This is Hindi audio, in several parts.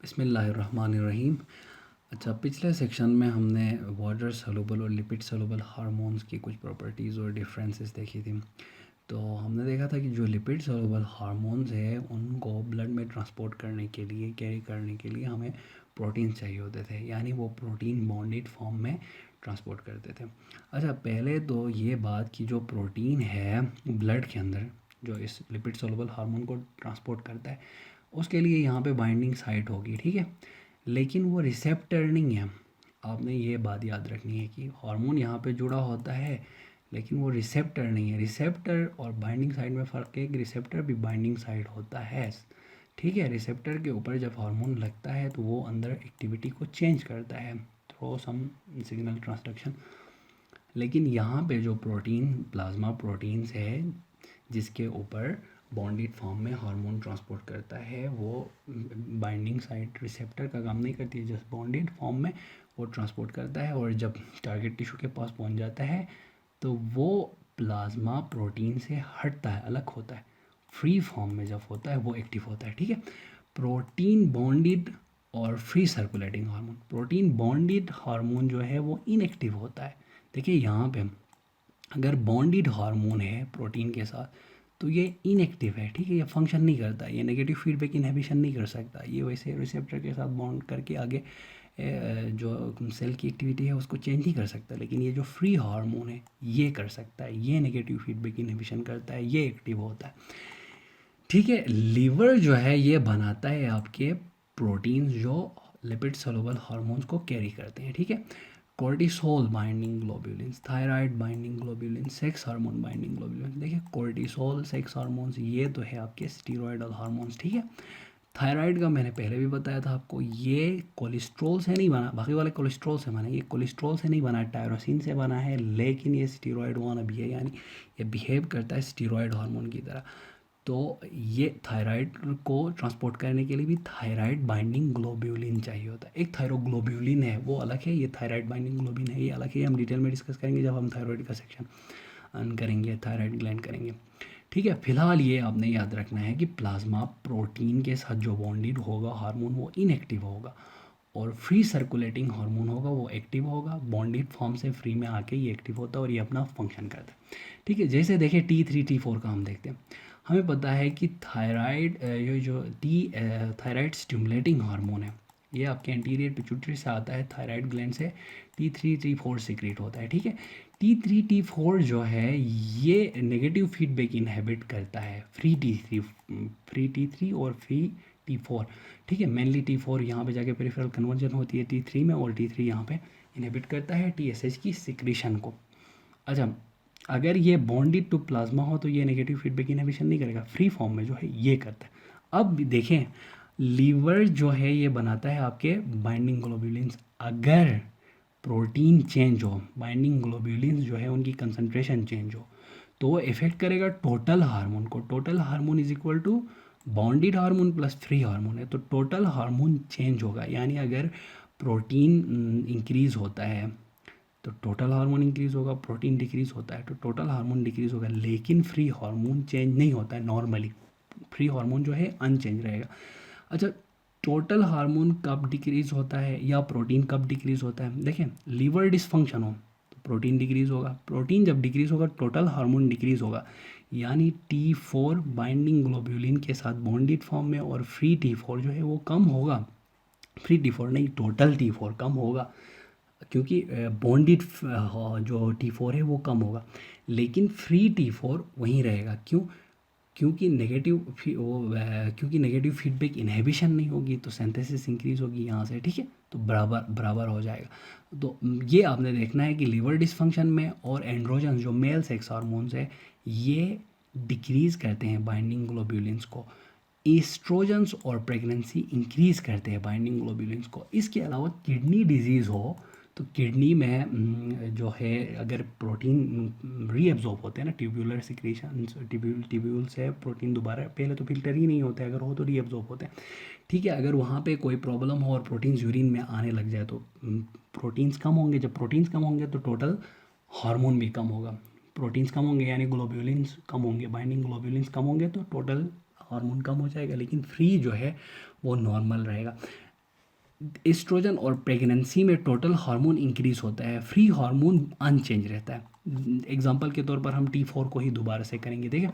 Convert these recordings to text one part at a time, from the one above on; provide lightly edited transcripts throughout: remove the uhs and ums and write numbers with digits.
बिस्मिल्लाहिर्रहमानिर्रहीम। अच्छा, पिछले सेक्शन में हमने वाटर सॉल्युबल और लिपिड सॉल्युबल हार्मोन्स की कुछ प्रॉपर्टीज़ और डिफरेंसेस देखी थी। तो हमने देखा था कि जो लिपिड सॉल्युबल हार्मोन्स है उनको ब्लड में ट्रांसपोर्ट करने के लिए, कैरी करने के लिए हमें प्रोटीन चाहिए होते थे, यानी वो प्रोटीन बॉन्डेड फॉर्म में ट्रांसपोर्ट करते थे। अच्छा, पहले तो ये बात कि जो प्रोटीन है ब्लड के अंदर जो इस लिपिड सॉल्युबल हार्मोन को ट्रांसपोर्ट करता है, उसके लिए यहाँ पे बाइंडिंग साइट होगी, ठीक है। लेकिन वो रिसेप्टर नहीं है। आपने ये बात याद रखनी है कि हार्मोन यहाँ पे जुड़ा होता है लेकिन वो रिसेप्टर नहीं है। रिसेप्टर और बाइंडिंग साइट में फ़र्क है कि रिसेप्टर भी बाइंडिंग साइट होता है, ठीक है। रिसेप्टर के ऊपर जब हार्मोन लगता है तो वो अंदर एक्टिविटी को चेंज करता है थ्रू सम सिग्नल ट्रांसडक्शन। लेकिन यहाँ पे जो प्रोटीन प्लाज्मा प्रोटीन्स है जिसके ऊपर बॉन्डेड फॉर्म में हार्मोन ट्रांसपोर्ट करता है, वो बाइंडिंग साइट रिसेप्टर का काम नहीं करती है। जस्ट बॉन्डेड फॉर्म में वो ट्रांसपोर्ट करता है और जब टारगेट टिश्यू के पास पहुंच जाता है तो वो प्लाज्मा प्रोटीन से हटता है, अलग होता है। फ्री फॉर्म में जब होता है वो एक्टिव होता है, ठीक है। प्रोटीन बॉन्डेड और free circulating hormone, protein bonded hormone जो है वो इनएक्टिव होता है। देखिए यहाँ पे अगर बॉन्डेड हार्मोन है प्रोटीन के साथ तो ये इनएक्टिव है, ठीक है। ये फंक्शन नहीं करता, ये नेगेटिव फीडबैक इनहिबिशन नहीं कर सकता, ये वैसे रिसेप्टर के साथ बॉन्ड करके आगे जो सेल की एक्टिविटी है उसको चेंज नहीं कर सकता। लेकिन ये जो फ्री हार्मोन है ये कर सकता है, ये नेगेटिव फीडबैक इनहिबिशन करता है, ये एक्टिव होता है, ठीक है। लीवर जो है ये बनाता है आपके प्रोटीन्स जो लिपिड सॉल्युबल हार्मोन्स को कैरी करते हैं, ठीक है। Cortisol binding ग्लोब्यूलिन्स, thyroid binding ग्लोब्यूलिन्स, sex hormone binding ग्लोब्यूलिन्स। देखिए कोर्टिसोल, सेक्स हार्मोन्स ये तो है आपके स्टीरॉयडल हार्मोन्स, ठीक है। थायराइड का मैंने पहले भी बताया था आपको, ये कोलेस्ट्रॉल से नहीं बना, बाकी वाले कोलेस्ट्रॉल से बना, ये कोलेस्ट्रॉल से नहीं बना, टायरोसिन से बना है, लेकिन ये स्टीरॉयड वाला भी है, यानी ये बिहेव करता है स्टीरॉयड हार्मोन की तरह। तो ये थायराइड को ट्रांसपोर्ट करने के लिए भी थायराइड बाइंडिंग ग्लोब्यूलिन चाहिए होता है। एक थायरोग्लोब्यूलिन है वो अलग है, ये थायराइड बाइंडिंग ग्लोबिन है ये अलग है। ये हम डिटेल में डिस्कस करेंगे जब हम थायराइड का सेक्शन करेंगे, थायराइड ग्लैंड करेंगे, ठीक है। फिलहाल ये आपने याद रखना है कि प्लाज्मा प्रोटीन के साथ जो बॉन्डेड होगा हार्मोन वो इनएक्टिव होगा और फ्री सर्कुलेटिंग हार्मोन होगा वो एक्टिव होगा। बॉन्डेड फॉर्म से फ्री में आके ये एक्टिव होता है और ये अपना फंक्शन करता है, ठीक है। जैसे देखें T3 T4 का हम देखते हैं। हमें पता है कि थायराइड ये जो थायराइड स्टिमुलेटिंग हार्मोन है ये आपके एंटीरियर पिट्यूटरी से आता है, थायराइड ग्लैंड से T3 T4 सीक्रेट होता है, ठीक है। T3 T4 जो है ये नेगेटिव फीडबैक इनहेबिट करता है फ्री T3 और फ्री T4, ठीक है। मेनली T4 यहाँ पे जाके पेरिफेरल कन्वर्जन होती है T3 में और T3 यहाँ पे इनहिबिट करता है TSH की सिक्रीशन को। अच्छा, अगर ये बॉन्डेड टू प्लाज्मा हो तो ये नेगेटिव फीडबैक इनहिबिशन नहीं करेगा, फ्री फॉर्म में जो है ये करता है। अब देखें लीवर जो है ये बनाता है आपके बाइंडिंग ग्लोब्यूलिन्स। अगर प्रोटीन चेंज हो, बाइंडिंग ग्लोब्यूलिन्स जो है उनकी कंसंट्रेशन चेंज हो तो वो इफेक्ट करेगा टोटल हार्मोन को। Total hormone is equal to bonded hormone plus free hormone है, तो टोटल हार्मोन चेंज होगा। यानी अगर प्रोटीन इंक्रीज होता है तो टोटल हार्मोन इंक्रीज होगा, प्रोटीन डिक्रीज होता है तो टोटल हार्मोन डिक्रीज होगा। लेकिन फ्री हार्मोन चेंज नहीं होता है, नॉर्मली फ्री हार्मोन जो है अनचेंज रहेगा। अच्छा, टोटल हार्मोन कब डिक्रीज होता है या प्रोटीन कब डिक्रीज होता है? देखें, लीवर डिसफंक्शन हो तो प्रोटीन डिक्रीज होगा, प्रोटीन जब डिक्रीज होगा टोटल हार्मोन डिक्रीज होगा। यानी T4 बाइंडिंग ग्लोब्यूलिन के साथ बॉन्डेड फॉर्म में और फ्री T4 जो है वो कम होगा। फ्री T4 नहीं, टोटल T4 कम होगा क्योंकि बॉन्डेड जो T4 है वो कम होगा, लेकिन फ्री T4 वहीं रहेगा। क्यों? क्योंकि नेगेटिव फीडबैक इनहिबिशन नहीं होगी तो सिंथेसिस इंक्रीज होगी यहाँ से, ठीक है। तो बराबर बराबर हो जाएगा। तो ये आपने देखना है कि लीवर डिसफंक्शन में और एंड्रोजन जो मेल सेक्स हार्मोन्स है ये डिक्रीज करते हैं बाइंडिंग ग्लोब्यूलिन्स को। ईस्ट्रोजन्स और प्रेगनेंसी इंक्रीज करते हैं बाइंडिंग ग्लोब्यूलिन्स को। इसके अलावा किडनी डिजीज़ हो तो किडनी में जो है अगर प्रोटीन रीएब्जॉर्ब होते हैं ना, ट्यूब्यूलर सिक्रीशन, ट्यूब्यूल से प्रोटीन दोबारा, पहले तो फिल्टर ही नहीं होते, अगर हो तो रीएब्जॉर्ब होते हैं, ठीक है। अगर वहाँ पे कोई प्रॉब्लम हो और प्रोटीन्स यूरिन में आने लग जाए तो प्रोटीन्स कम होंगे। जब प्रोटीन्स कम होंगे तो टोटल हार्मोन भी कम होगा। प्रोटीन्स कम होंगे यानी ग्लोब्यूलिन्स कम होंगे, बाइंडिंग ग्लोब्यूलिन्स कम होंगे तो टोटल हार्मोन कम हो जाएगा, लेकिन फ्री जो है वो नॉर्मल रहेगा। एस्ट्रोजन और प्रेगनेंसी में टोटल हार्मोन इंक्रीज होता है, फ्री हार्मोन अनचेंज रहता है। एग्जांपल के तौर पर हम T4 को ही दोबारा से करेंगे। देखिए,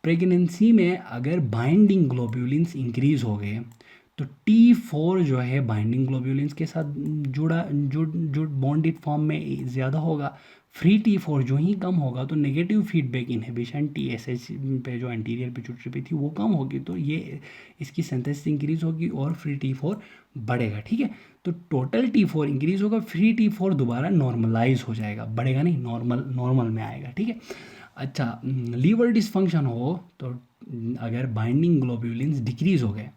प्रेगनेंसी में अगर बाइंडिंग ग्लोब्यूलिन्स इंक्रीज हो गए तो T4 जो है बाइंडिंग ग्लोब्यूलिन्स के साथ जुड़ बॉन्डेड फॉर्म में ज़्यादा होगा। फ्री T4 जो ही कम होगा तो नेगेटिव फीडबैक इनहिबिशन TSH पे जो एंटीरियर पिट्यूटरी पे थी वो कम होगी, तो ये इसकी सिंथेसिस इंक्रीज होगी और फ्री T4 बढ़ेगा। ठीक है, तो टोटल T4 इंक्रीज होगा, फ्री T4 दोबारा नॉर्मलाइज हो जाएगा, बढ़ेगा नहीं, नॉर्मल में आएगा। ठीक है, अच्छा, लीवर डिसफंक्शन हो तो अगर बाइंडिंग ग्लोब्यूलिन्स डिक्रीज हो गए,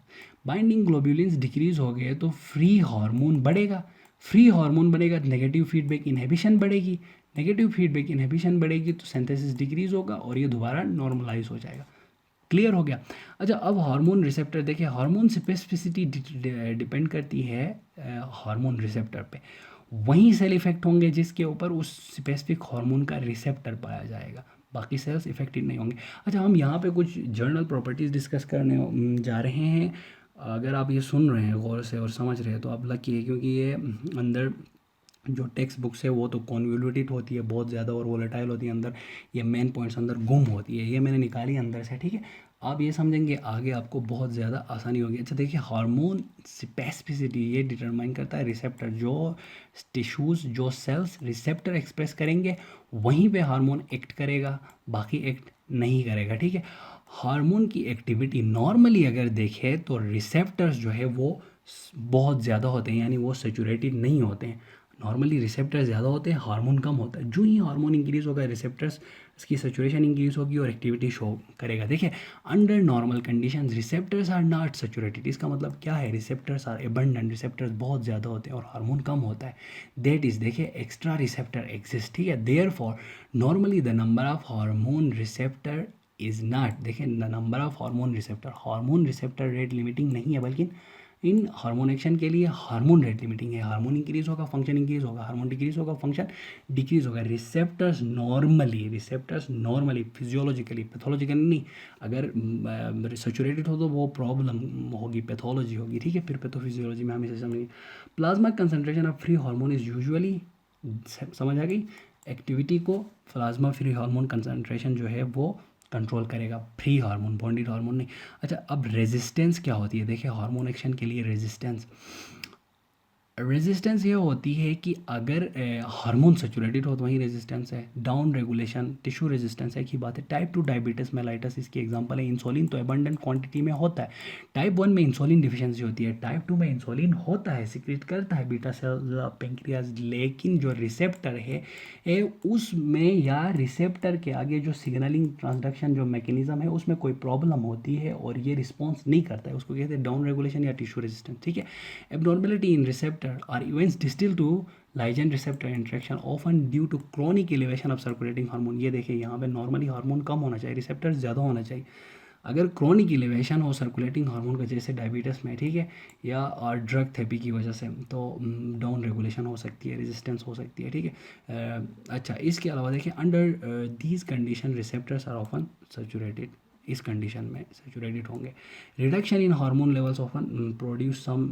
बाइंडिंग ग्लोब्यूलिन्स डिक्रीज हो गए तो फ्री हार्मोन बढ़ेगा, फ्री हार्मोन बढ़ेगा, नेगेटिव फीडबैक इनहिबिशन बढ़ेगी, नेगेटिव फीडबैक इनहिबिशन बढ़ेगी तो सिंथेसिस डिक्रीज होगा और ये दोबारा नॉर्मलाइज हो जाएगा। क्लियर हो गया। अच्छा, अब हार्मोन रिसेप्टर देखिए, हार्मोन स्पेसिफिसिटी डिपेंड करती है हार्मोन रिसेप्टर पे, वहीं सेल इफेक्ट होंगे जिसके ऊपर उस स्पेसिफिक हार्मोन का रिसेप्टर पाया जाएगा, बाकी सेल्स इफेक्टेड नहीं होंगे। अच्छा, हम यहाँ पे कुछ जर्नल प्रॉपर्टीज़ डिस्कस करने जा रहे हैं। अगर आप ये सुन रहे हैं गौर से और समझ रहे हैं तो आप लकी है, क्योंकि ये अंदर जो टेक्स्ट बुक्स है वो तो कॉन्वोल्यूटेड होती है बहुत ज़्यादा और वोलेटाइल होती है अंदर, ये मेन पॉइंट्स अंदर गुम होती है, ये मैंने निकाली अंदर से। ठीक है, आप ये समझेंगे आगे आपको बहुत ज़्यादा आसानी होगी। अच्छा देखिए, हार्मोन स्पेसिफिसिटी ये डिटरमाइन करता है रिसेप्टर, जो टिश्यूज़ जो सेल्स रिसेप्टर एक्सप्रेस करेंगे वहीं पे हार्मोन एक्ट करेगा, बाकी एक्ट नहीं करेगा। ठीक है, हार्मोन की एक्टिविटी नॉर्मली अगर देखें तो रिसेप्टर्स जो है वो बहुत ज़्यादा होते हैं, यानी वो सेचुरेटेड नहीं होते हैं। नॉर्मली रिसेप्टर ज़्यादा होते हैं, हार्मोन कम होता है। जो ही हार्मोन इंक्रीज़ होगा रिसेप्टर्स इसकी सेचुरेशन इंक्रीज़ होगी और एक्टिविटी शो करेगा। देखिए, under normal conditions receptors are not saturated, इसका मतलब क्या है, रिसेप्टर्स आर एबंडेंट, रिसेप्टर्स बहुत ज़्यादा होते हैं और हार्मोन कम होता है। दैट इज़, देखिए, एक्स्ट्रा रिसेप्टर एग्जिस्ट। ठीक है, therefore normally the number of hormone receptor is not, देखिए, the number of hormone receptor rate limiting नहीं है, बल्कि इन हार्मोन एक्शन के लिए हार्मोन रेट लिमिटिंग है। हार्मोन इंक्रीज होगा फंक्शन इंक्रीज होगा, हार्मोन डिक्रीज होगा फंक्शन डिक्रीज होगा। रिसेप्टर्स नॉर्मली फिजियोलॉजिकली, पैथोलॉजिकली नहीं, अगर सेचुरेटेड हो तो वो प्रॉब्लम होगी, पैथोलॉजी होगी। ठीक है, फिर पैथोफिजियोलॉजी में हम इसे समझेंगे। Plasma concentration of free hormone is usually, समझ आ गई, एक्टिविटी को प्लाज्मा फ्री हार्मोन कंसनट्रेशन जो है वो कंट्रोल करेगा, फ्री हार्मोन, बॉन्डेड हार्मोन नहीं। अच्छा, अब रेजिस्टेंस क्या होती है, देखिए, हार्मोन एक्शन के लिए रेजिस्टेंस ये होती है कि अगर हार्मोन सेचुरेटेड हो तो वहीं रेजिस्टेंस है। डाउन रेगुलेशन, टिश्यू रेजिस्टेंस एक ही बात है। टाइप 2 डायबिटीज़ मेलाइटस इसकी एग्जांपल है। इंसुलिन तो एबंडेंट क्वांटिटी में होता है, टाइप 1 में इंसुलिन डिफिशिएंसी होती है, टाइप 2 में इंसुलिन होता है, सिक्रेट करता है बीटा सेल पेंक्रियाज, लेकिन जो रिसेप्टर है उसमें या रिसेप्टर के आगे जो सिग्नलिंग ट्रांसडक्शन जो मैकेनिज्म है उसमें कोई प्रॉब्लम होती है और ये रिस्पॉन्स नहीं करता है, उसको कहते हैं डाउन रेगुलेशन या टिश्यू रेजिस्टेंस। ठीक है, abnormality in receptor are events distal to ligand receptor interaction often due to chronic elevation of circulating hormone। ये देखिए, यहाँ पे नॉर्मली हार्मोन कम होना चाहिए, रिसेप्टर ज़्यादा होना चाहिए। अगर क्रोनिक इलेवेशन हो सर्कुलेटिंग हार्मोन का, जैसे डायबिटीज़ में, ठीक है, या और ड्रग थेरेपी की वजह से, तो डाउन रेगुलेशन हो सकती है, रेजिस्टेंस हो सकती है। ठीक है, अच्छा, इसके अलावा देखिए, under these condition receptors are often saturated, इस कंडीशन में सेचुरेटेड होंगे। Reduction in hormone levels often produce some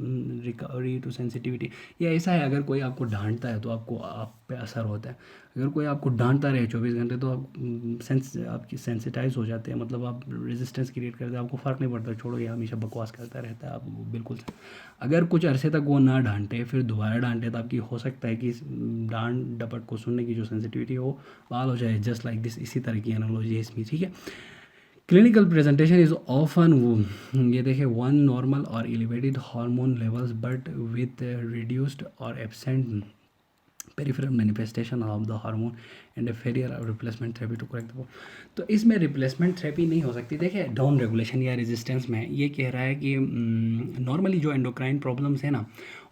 recovery to sensitivity. ये ऐसा है, अगर कोई आपको डांटता है तो आपको आप पे असर होता है, अगर कोई आपको डांटता रहे 24 घंटे तो आप आपकी सेंसिटाइज हो जाते हैं, मतलब आप रेजिस्टेंस क्रिएट करते हैं, आपको फ़र्क नहीं पड़ता, छोड़ो ये हमेशा बकवास करता रहता है, आप बिल्कुल। अगर कुछ अरसे तक वो ना डांटे फिर दोबारा डांटे तो आपकी हो सकता है कि डांट डपट को सुनने की जो सेंसिटिविटी है वो बहाल हो जाए, जस्ट लाइक दिस। इसी तरह की एनालॉजी है इसमें। ठीक है, क्लिनिकल प्रेजेंटेशन इज ऑफन, ये देखिए, वन नॉर्मल और elevated hormone levels but with reduced और absent peripheral manifestation of the hormone and a failure of replacement therapy to correct the. तो इसमें रिप्लेसमेंट थेरेपी नहीं हो सकती। देखिए, डाउन रेगुलेशन या रेजिस्टेंस में ये कह रहा है कि नॉर्मली जो एंडोक्राइन प्रॉब्लम्स है ना,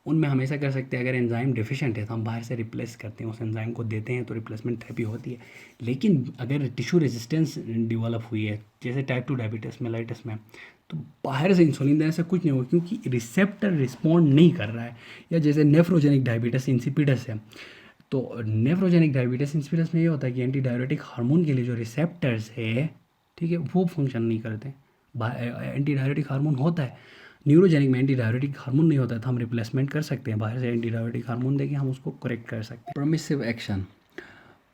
उनमें हम ऐसा कर सकते हैं, अगर एंजाइम डेफिशिएंट है तो हम बाहर से रिप्लेस करते हैं, उस एंजाइम को देते हैं, तो रिप्लेसमेंट थेरेपी होती है। लेकिन अगर टिश्यू रेजिस्टेंस डेवलप हुई है, जैसे टाइप 2 डायबिटीज़ मेलाइटस में, तो बाहर से इंसुलिन देने से कुछ नहीं होगा, क्योंकि रिसेप्टर रिस्पॉन्ड नहीं कर रहा है। या जैसे नेफ्रोजेनिक डायबिटीज़ इंसिपिडस है, तो नेफ्रोजेनिक डायबिटीज़ इंसिपिडस में ये होता है कि एंटी डायरेटिक हार्मोन के लिए जो रिसेप्टर्स है, ठीक है, वो फंक्शन नहीं करते। एंटी डायरेटिक हार्मोन होता है न्यूरोजेनिक में एंटी डायबिटिक हार्मोन नहीं होता है तो हम रिप्लेसमेंट कर सकते हैं, बाहर से एंटी डायबिटिक हार्मोन देके हम उसको करेक्ट कर सकते हैं। परमिसिव एक्शन,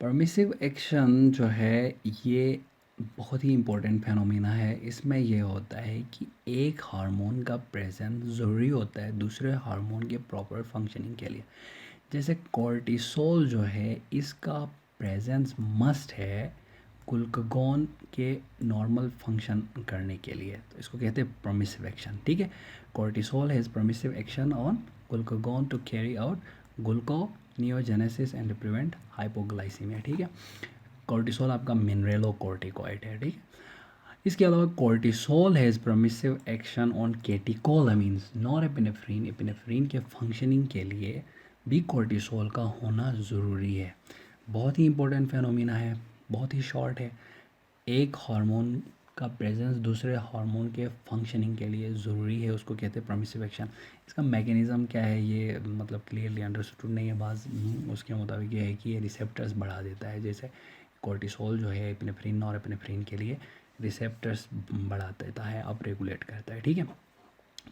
परमिसिव एक्शन जो है ये बहुत ही इम्पोर्टेंट फेनोमेना है। इसमें ये होता है कि एक हार्मोन का प्रेजेंस ज़रूरी होता है दूसरे हार्मोन के प्रॉपर फंक्शनिंग के लिए। जैसे कॉर्टिसोल जो है इसका प्रेजेंस मस्ट है ग्लूकागॉन के नॉर्मल फंक्शन करने के लिए, तो इसको कहते हैं परमिसिव एक्शन। ठीक है, cortisol has permissive action on glucagon to carry out gluconeogenesis and prevent hypoglycaemia. ठीक है, कॉर्टिसोल आपका मिनरेलोकॉर्टिकॉइड है। ठीक है, इसके अलावा cortisol has permissive action on catecholamines norepinephrine, epinephrine के फंक्शनिंग के लिए भी कॉर्टिसोल का होना ज़रूरी है। बहुत ही इंपॉर्टेंट फेनोमेना है, बहुत ही शॉर्ट है। एक हार्मोन का प्रेजेंस दूसरे हार्मोन के फंक्शनिंग के लिए ज़रूरी है, उसको कहते हैं परमिसिव एक्शन। इसका मैकेनिज़्म क्या है ये मतलब क्लियरली अंडरस्टूड नहीं है। बात उसके मुताबिक ये है कि ये रिसेप्टर्स बढ़ा देता है। जैसे कॉर्टिसोल जो है एपिनेफ्रिन नॉरएपिनेफ्रिन के लिए रिसेप्टर्स बढ़ा देता है, अप रेगुलेट करता है। ठीक है,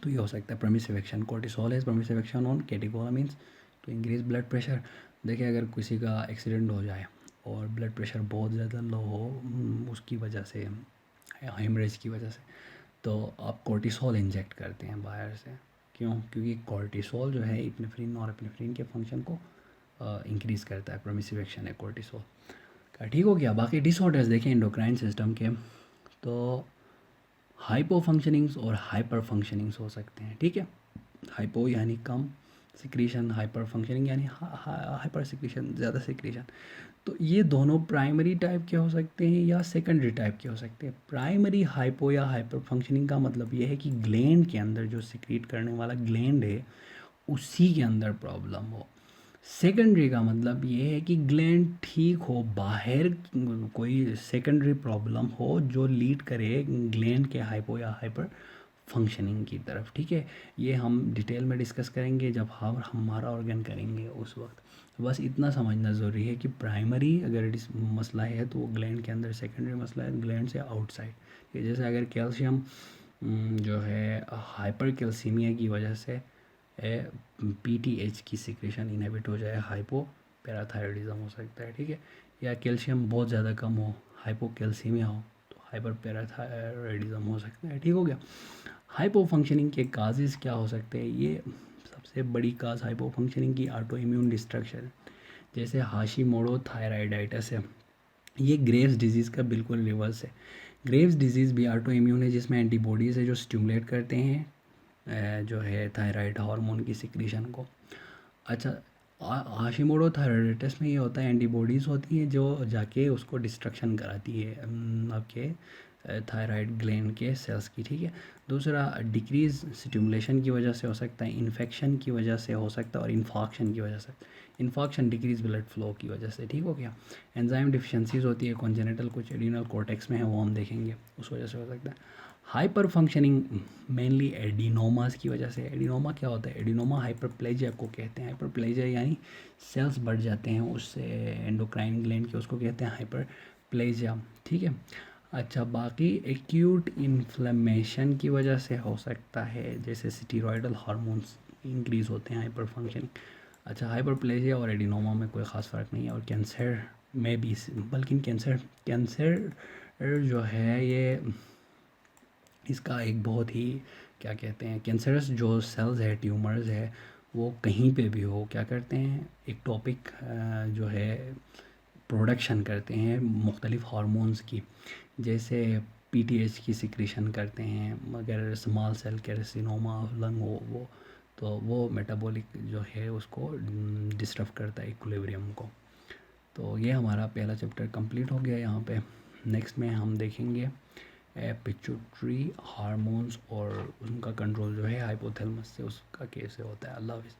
तो ये हो सकता है परमिसिव एक्शन। कॉर्टिसोल है परमिसिव एक्शन ऑन कैटेकोलामीन्स तो इंक्रीज ब्लड प्रेशर। देखिए अगर किसी का एक्सीडेंट हो जाए और ब्लड प्रेशर बहुत ज़्यादा लो हो उसकी वजह से, हेमरेज की वजह से, तो आप कॉर्टिसोल इंजेक्ट करते हैं बाहर से। क्यों? क्योंकि कॉर्टिसोल जो है एपिनेफ्रिन और एपिनेफ्रिन के फंक्शन को इंक्रीज़ करता है। परमिसिव एक्शन है कॉर्टिसोल का। ठीक हो गया। बाकी डिसऑर्डर्स देखें एंडोक्राइन सिस्टम के, तो हाइपो फंक्शनिंग्स और हाइपर फंक्शनिंग्स हो सकते हैं। ठीक है, हाइपो यानी कम सिक्रीशन, हाइपर फंक्शनिंग यानी हाइपर सिक्रीशन, ज़्यादा सिक्रीशन। तो ये दोनों प्राइमरी टाइप के हो सकते हैं या सेकेंडरी टाइप के हो सकते हैं। प्राइमरी हाइपो या हाइपर फंक्शनिंग का मतलब ये है कि ग्लैंड के अंदर जो सिक्रीट करने वाला ग्लैंड है उसी के अंदर प्रॉब्लम हो। सेकेंडरी का मतलब ये है कि ग्लैंड ठीक हो, बाहर कोई सेकेंडरी प्रॉब्लम हो जो लीड करे ग्लैंड के हाइपो या हाइपर फंक्शनिंग की तरफ। ठीक है, ये हम डिटेल में डिस्कस करेंगे जब हम हमारा ऑर्गन करेंगे उस वक्त। बस इतना समझना ज़रूरी है कि प्राइमरी अगर मसला है तो वो ग्लैंड के अंदर, सेकेंडरी मसला है ग्लैंड से आउटसाइड। जैसे अगर कैल्शियम जो है हाइपर कैल्सीमिया की वजह से पीटीएच की सिक्रेशन इनहिबिट हो जाए, हाइपो पैराथायरॉयडिज्म हो सकता है। ठीक है, या कैल्शियम बहुत ज़्यादा कम हो, हाइपोकैल्सीमिया हो तो हाइपर पैराथायरॉयडिज्म हो सकता है। ठीक हो गया। हाइपो फंक्शनिंग के काजेज़ क्या हो सकते हैं? ये सबसे बड़ी काज हाइपो फंक्शनिंग की ऑटो इम्यून डिस्ट्रक्शन, जैसे हाशिमोटो थायराइडाइटिस है। ये ग्रेव्स डिजीज़ का बिल्कुल रिवर्स है। ग्रेव्स डिजीज़ भी ऑटो इम्यून है जिसमें एंटीबॉडीज़ है जो स्टिमुलेट करते हैं जो है थायराइड हार्मोन की सिक्रीशन को। अच्छा, हाशिमोटो थायराइडाइटिस में ये होता है एंटीबॉडीज़ होती हैं जो जाके उसको डिस्ट्रक्शन कराती है आपके थायराइड ग्लैंड के सेल्स की। ठीक है, दूसरा डिक्रीज स्टिमुलेशन की वजह से हो सकता है, इन्फेक्शन की वजह से हो सकता है और इन्फॉक्शन की वजह से। इन्फॉक्शन डिक्रीज ब्लड फ्लो की वजह से। ठीक हो गया। एंजाइम डिफिशिएंसीज होती है कॉन्जेनिटल, कुछ एडिनल कॉर्टेक्स में है वो हम देखेंगे, उस वजह से हो सकता है। हाइपर फंक्शनिंग मेनली एडिनोमास की वजह से। एडिनोमा क्या होता है? एडिनोमा हाइपरप्लेजिया को कहते हैं। हाइपरप्लेजिया यानी सेल्स बढ़ जाते हैं उससे एंडोक्राइन ग्लैंड के, उसको कहते हैं हाइपरप्लेजिया। ठीक है, अच्छा बाकी एक्यूट इन्फ्लेमेशन की वजह से हो सकता है, जैसे स्टीरॉयडल हार्मोन्स इंक्रीज होते हैं हाइपर फंक्शनिंग। अच्छा, हाइपरप्लेजिया और एडिनोमा में कोई ख़ास फ़र्क नहीं है, और कैंसर में भी, बल्कि कैंसर जो है ये इसका एक बहुत ही क्या कहते हैं, कैंसरस जो सेल्स है, ट्यूमर्स है, वो कहीं पे भी हो क्या करते हैं, एक टॉपिक जो है प्रोडक्शन करते हैं मुख्तलिफ हार्मोन्स की, जैसे पीटीएच की सिक्रीशन करते हैं। मगर स्मॉल सेल कैर्सिनोमा लंग हो वो, तो वो मेटाबॉलिक जो है उसको डिस्टर्ब करता है इक्विलिब्रियम को। तो ये हमारा पहला चैप्टर कंप्लीट हो गया यहाँ पे। नेक्स्ट में हम देखेंगे पिट्यूटरी हार्मोन्स और उनका कंट्रोल जो है हाइपोथैलेमस से, उसका कैसे होता है। अल्लाह हाफ़िज़।